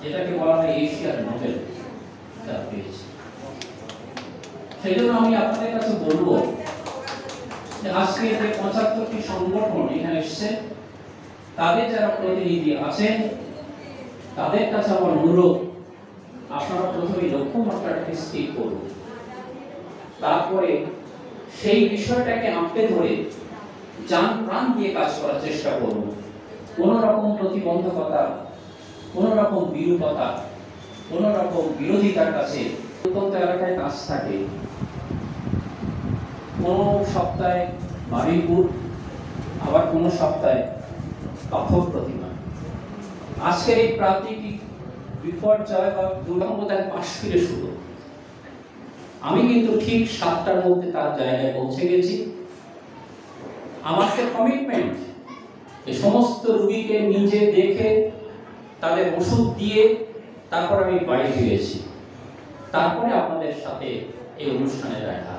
যেটাকে বলা হয় এশিয়ার নোবেল তারা পেয়েছে। সেই জন্য আমি আপনাদের কাছে বলবো যে আজকে যে ৭৫টি সংগঠন এখানে এসছে, তাদের যারা প্রতিনিধি আছেন তাদের কাছে আমার অনুরোধ, আপনারা প্রথমে লক্ষ্যমাত্রাটাকে স্থির করুন, তারপরে সেই বিষয়টাকে আঁকড়ে ধরে জান প্রাণ দিয়ে কাজ করার চেষ্টা করুন। কোনো রকম প্রতিবন্ধকতা, কোনো রকম বিরূপতা, কোনো রকম বিরোধিতার কাছে প্রত্যন্ত এলাকায় কাজ থাকে। কোনো সপ্তাহে বারুইপুর, আবার কোনো সপ্তাহে পাথর প্রতিমা। আজকের এই প্রাকৃতিক বিপর্যয় বা দুর্গমতায় পাশ ফিরে শুরু। আমি কিন্তু ঠিক ৭টার মধ্যে তার জায়গায় পৌঁছে গেছি। আমার তো কমিটমেন্ট, এই সমস্ত রোগীকে নিজে দেখে তাদের ওষুধ দিয়ে তারপর আমি বাড়ি ফিরেছি, তারপরে আপনাদের সাথে এই অনুষ্ঠানে দেখা।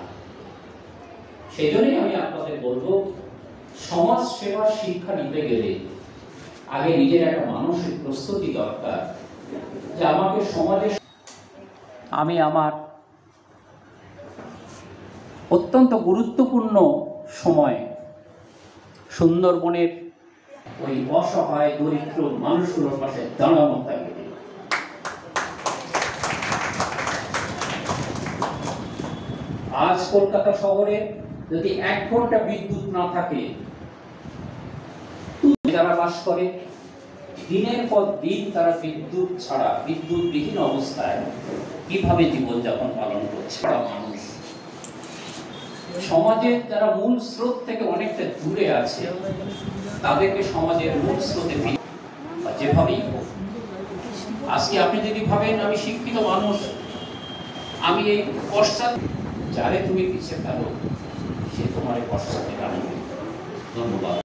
সেই জন্যই আমি আপনাদের বলবো, সমাজ সেবার শিক্ষা নিতে গেলে আগে নিজের একটা মানসিক প্রস্তুতি দরকার, যে আমাকে সমাজে আমি আমার অত্যন্ত গুরুত্বপূর্ণ সময় সুন্দরবনের ওই অসহায় দরিদ্র মানুষগুলোর পাশে দাঁড়ানো থাকবে। আজ কলকাতা শহরে যদি ১ ঘন্টা বিদ্যুৎ না থাকে, যারা বাস করে দিনের পর দিন তারা বিদ্যুৎ ছাড়া, বিদ্যুৎবিহীন অবস্থায় কিভাবে জীবনযাপন পালন করছে। মানুষ সমাজের যারা মূল স্রোত থেকে অনেকটা দূরে আছে, তাদেরকে সমাজের মূল স্রোতে যেভাবেই হোক। আজকে আপনি যদি ভাবেন আমি শিক্ষিত মানুষ, আমি এই পশ্চাৎ, যারে তুমি পিছিয়ে ফেলো সে তোমার এই পশ্চাতে টানবে। ধন্যবাদ।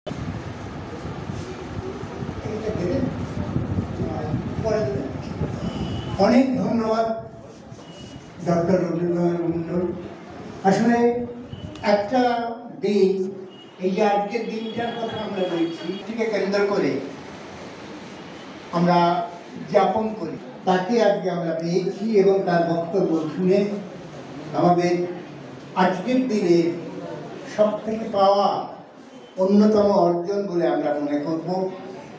অনেক ধন্যবাদ ডক্টর রবীন্দ্রনাথ মন্ডল। আসলে একটা দিন, এই যে আজকের দিনটার কথা আমরা বলছি, থেকে কেন্দ্র করে আমরা যাপন করি, তাকে আজকে আমরা পেয়েছি এবং তার বক্তব্য শুনে আমাদের আজকের দিনে সব থেকে পাওয়া অন্যতম অর্জন বলে আমরা মনে করব।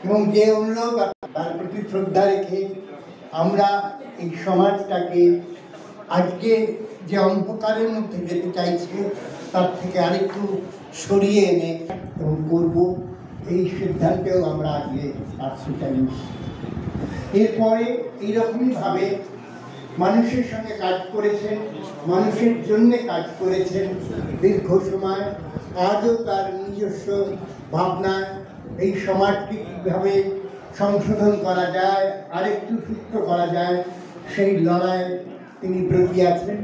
এবং যে অনুরোধ, তার প্রতি শ্রদ্ধা রেখে আমরা এই সমাজটাকে আজকে যে অন্ধকারের মধ্যে যেতে চাইছে তার থেকে আরেকটু সরিয়ে এনে এবং করব, এই সিদ্ধান্তেও আমরা আজকে আসতে চাই। এরপরে এইরকমইভাবে মানুষের সঙ্গে কাজ করেছেন, মানুষের জন্যে কাজ করেছেন দীর্ঘ সময়। আজও তার নিজস্ব ভাবনায় এই সমাজকে কীভাবে সংশোধন করা যায়, আরেকটু সুস্থ করা যায়, সেই লড়াই তিনি ব্রতী আছেন।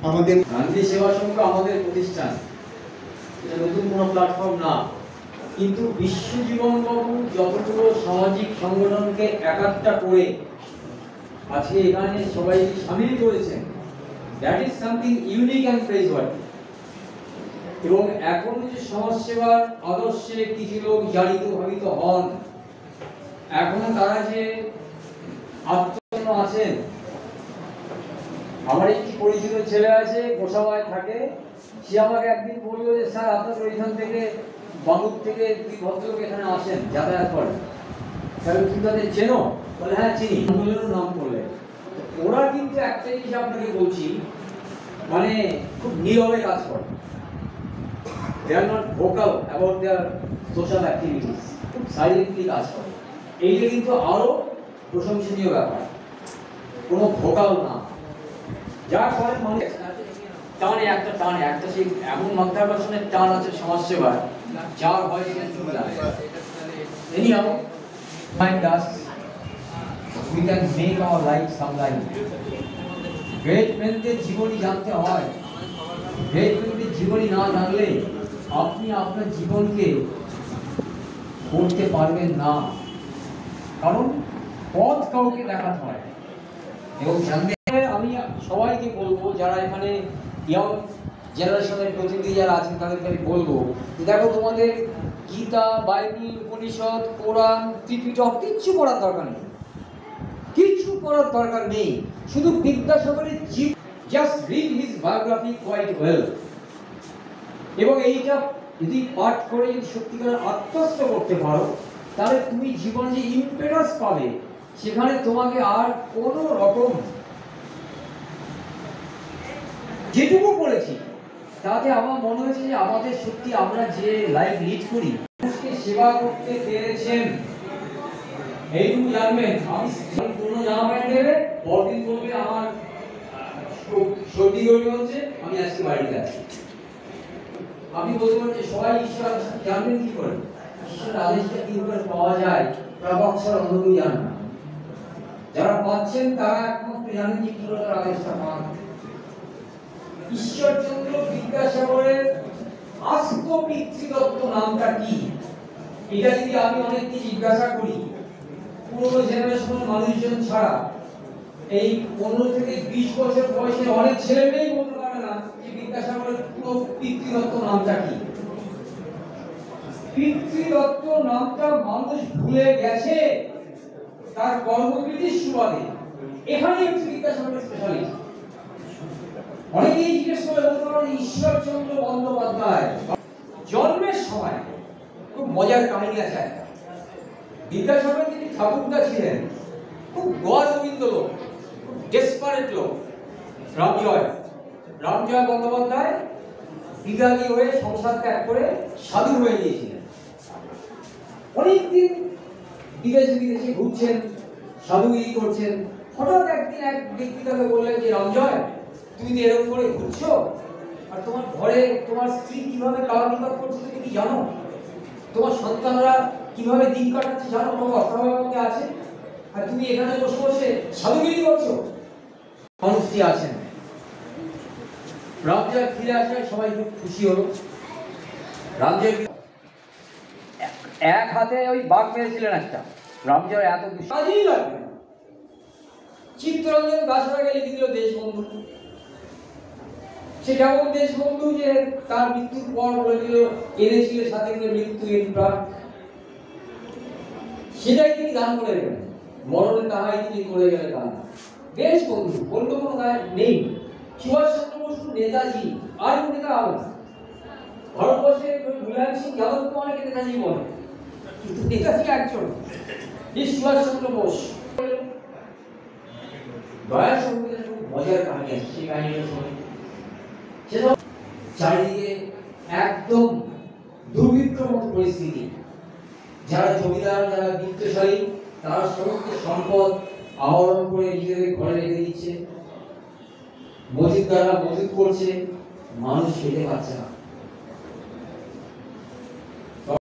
আমাদের গান্ধী সেবা সংঘ আমাদের প্রতিষ্ঠান, এটা নতুন কোনো প্ল্যাটফর্ম না, কিন্তু বিশ্বজীবনবাবু যতগুলো সামাজিক সংগঠনকে একাত্তা করে আজকে এখানে সবাই সামিল করেছেন, that is something unique and praiseworthy. এবং এখন যে সমাজসেবার আদর্শে কিছু লোক জারিত ভাবিত হন, এখনো তারা যে আত্মন্ন আছেন। আমার একটি পরিচিত ছেলে আছে, গোসাবায় থাকে, সে আমাকে একদিন বললো যে স্যার আপনার ওইখান থেকে বাঙ্গুর থেকে ২ ভদ্রলোক এখানে আসেন, যাতায়াত করেন, তাহলে তুমি তাদের চেনো? বলে হ্যাঁ চিনি, নাম করলে। ওরা কিন্তু একটা জিনিস আপনাকে বলছি, মানে খুব নীরবে কাজ করে। They are not vocal about their social activities, খুব সাইলেন্টলি কাজ করে। এইটা কিন্তু আরো প্রশংসনীয় ব্যাপার, কোনো ভোকাল না। যা করেন মানুষ টানে, একটা সেই এমন মাধ্যাকর্ষণের টান আছে সমাজসেবার, যার হয় anyhow find us, we can make our life sublime. Great মেনদের জীবনী জানতে হয়। গ্রেট মেনদের জীবনী না জানলে আপনি আপনার জীবনকে করতে পারবেন না, কারণ পথ কাউকে দেখাতে হয়। এবং জানতে আমি সবাইকে বলবো, যারা এখানে ইয়ং জেনারেশনের প্রতিনিধি যারা আছেন তাদেরকে আমি বলবো যে দেখো, তোমাদের গীতা, বাইবেল, উপনিষদ, কোরআন, ত্রিপিটক কিচ্ছু পড়ার দরকার নেই, কিচ্ছু করার দরকার নেই, শুধু বিদ্যাসাগরের just read his biography quite well, এবং এইটা যদি পাঠ করে যদি সত্যিকার আত্মস্থ করতে পারো, তাহলে তুমি জীবনে যে ইম্পেটাস পাবে, সেখানে তোমাকে আর কোনো রকম, যেটুকু পড়েছি তাতে আমার মনে হয়েছে যে আমাদের সত্যি আমরা যে লাইফ লিড করি, মানুষকে সেবা করতে পেরেছেন, এইটুকু জানবেন। আমি কোনো জামা প্যান্ট দেবে, পরদিন বলবে আমার সর্দি গরম হচ্ছে, আমি আজকে বাড়িতে আছি। আমি বলতে পারি যে সবাই ঈশ্বর জানবেন কি করে, ঈশ্বরের আদেশটা কি করে পাওয়া যায়, প্রবক্তার অন্য কেউ জানে না। যারা পাচ্ছেন তারা একমাত্র জানেন যে কি করে তার আদেশটা পান। ঈশ্বরচন্দ্র বিদ্যাসাগরের আস্ত পিতৃদত্ত নামটা কি, এটা যদি আমি অনেককে জিজ্ঞাসা করি, পুরোনো জেনারেশনের মানুষজন ছাড়া এই 15 থেকে 20 বছর বয়সের অনেক ছেলে মেয়েই বলতে পারে না যে বিদ্যাসাগরের পুরো পিতৃদত্ত নামটা কি। পিতৃদত্ত নামটা মানুষ ভুলে গেছে তার কর্মকৃতির সুবাদে। এখানেই হচ্ছে বিদ্যাসাগরের স্পেশালিস্ট। অনেকেই জিজ্ঞেস করে বলতে পারেন ঈশ্বরচন্দ্র বন্দ্যোপাধ্যায় জন্মের সময় খুব মজার কাহিনী আছে একটা। বিদ্যাসাগর যিনি ঠাকুরদা ছিলেন, খুব গোবিন্দ লোক, খুব ডেসপারেট লোক। রামজয় বন্দ্যোপাধ্যায় বিরাগী হয়ে সংসার ত্যাগ করে সাধু হয়ে গিয়েছিলেন। অনেকদিন বিদেশে ঘুরছেন, সাধুগিরি করছেন। হঠাৎ একদিন এক ব্যক্তি তাকে বললেন যে রামজয়, তুমি তো এরকম করে ঘুরছো, আর তোমার ঘরে তোমার স্ত্রী কিভাবে কালাবিপাত করছে তুমি কি জানো? তোমার সন্তানরা কিভাবে দিন কাটাচ্ছে জানো? তোমার অর্থাভাবের মধ্যে আছে, আর তুমি এখানে বসে বসে সাধুগিরি করছো। মানুষটি আছেন। রামজয় ফিরে আসায় সবাই খুব খুশি হলো। রামজয় এক হাতে ওই বাঘ মেরেছিলেন একটা। রামজয় এত কাজেই লাগবে না। চিত্তরঞ্জন দাসরাকে লিখে দিল দেশবন্ধু। সে কেমন দেশবন্ধু যে তার মৃত্যুর পর বলে দিল এনেছিল সাথে করে মৃত্যু এর প্রাণ। সেটাই তিনি গান করে গেলেন, মরণে তাহাই তিনি করে গেলেন গান। দেশবন্ধু অন্য কোনো গান নেই। সুভাষচন্দ্র বসু, নেতাজি, আর কোনো নেতা আলো না। ভারতবর্ষে মুলায়ম সিং যাদবকে অনেকে নেতাজি বলে, কিন্তু নেতাজি একজন, এই সুভাষচন্দ্র বোস। দয়ার সঙ্গে মজার কাহিনী আছে, সেই কাহিনীটা শুনে সেটা চারিদিকে একদম দুর্ভিক্ষর মতো পরিস্থিতি। যারা জমিদার, যারা বিত্তশালী, তারা সমস্ত সম্পদ আহরণ করে নিজেদের ঘরে রেখে দিচ্ছে, মজুদদাররা মজুদ করছে, মানুষ খেতে পাচ্ছে না।